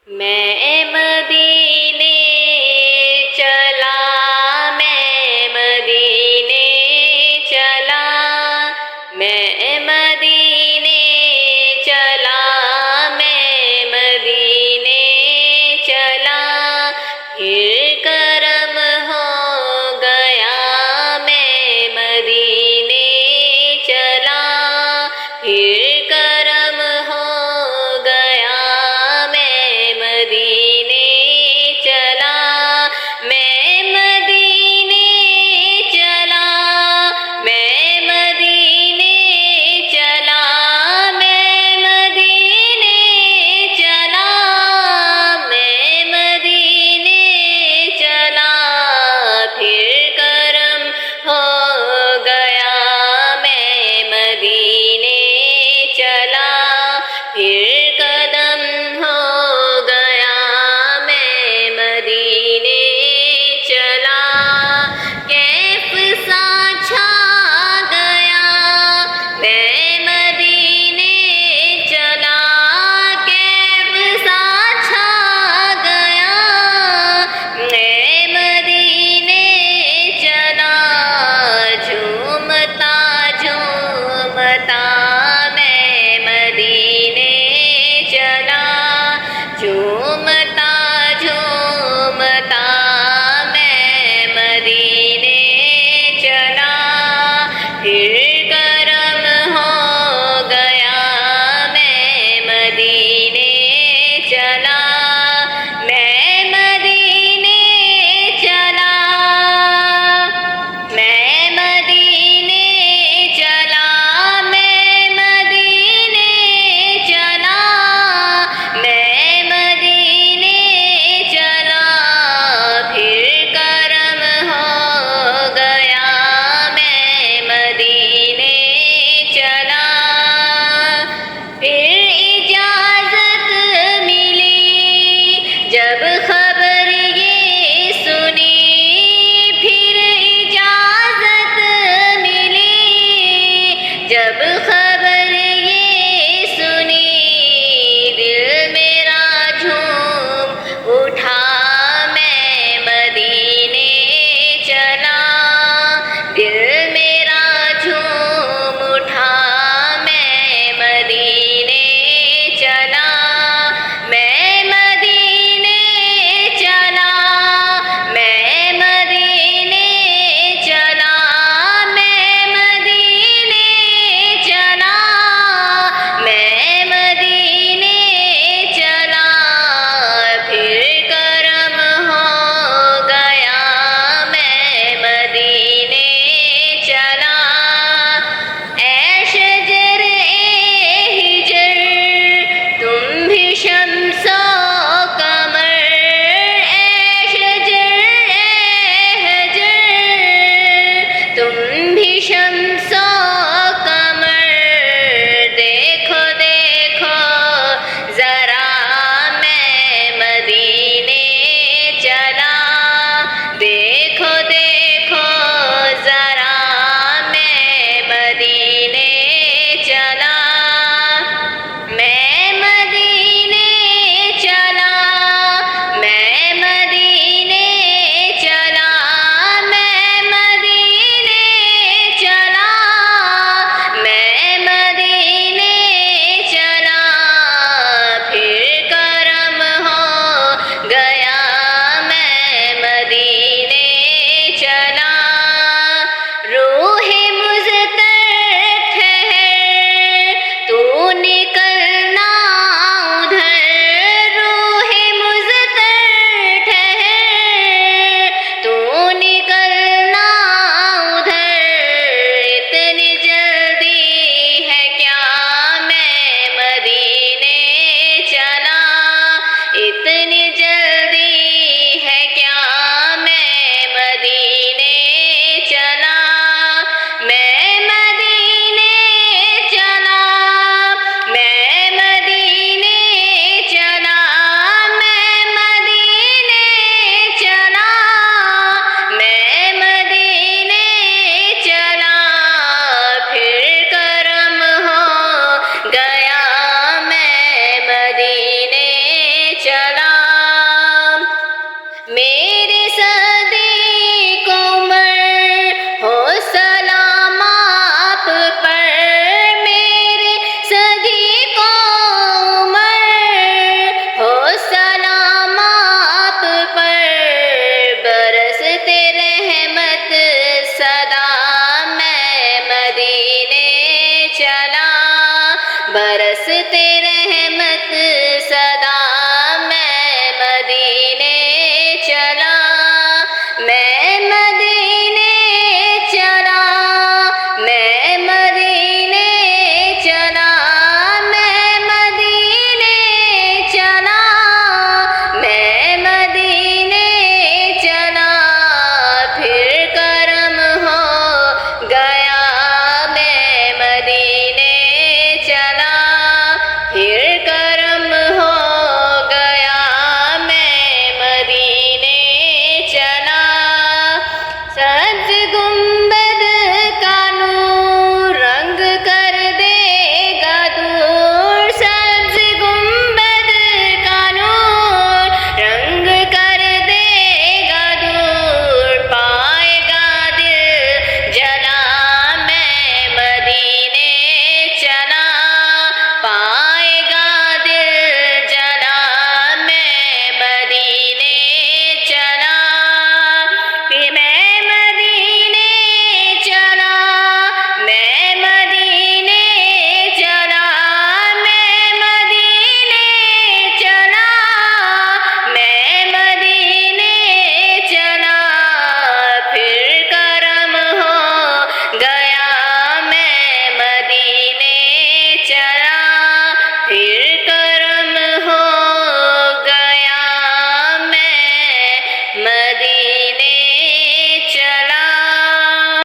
میں مدینے چلا، میں مدینے چلا، میں مدینے چلا، میں مدینے چلا، پھر کرم ہو گیا، میں مدینے چلا، پھر کرم ہو گیا، میں مدینے چلا، میں مدینے چلا، میں مدینے چلا، میں مدینے چلا، میں مدینے چلا، پھر کرم ہو گیا، میں مدینے چلا، پھر قدم ہو گیا، میں مدینے چلا، کیف سا چھا گیا، میں مدینے چلا، کیف سا چھا گیا، میں مدینے چلا، جھومتا جھومتا میں مدینے چلا، جھومتا جھومتا میں مدینے چلا، پھر کرم ہو گیا، میں مدینے چلا، میں مدینے چلا، میں مدینے چلا، میں مدینے چلا، میں مدینے چلا، پھر کرم ہو گیا، میں مدینے چلا، پھر اجازت ملی کرتے رہیں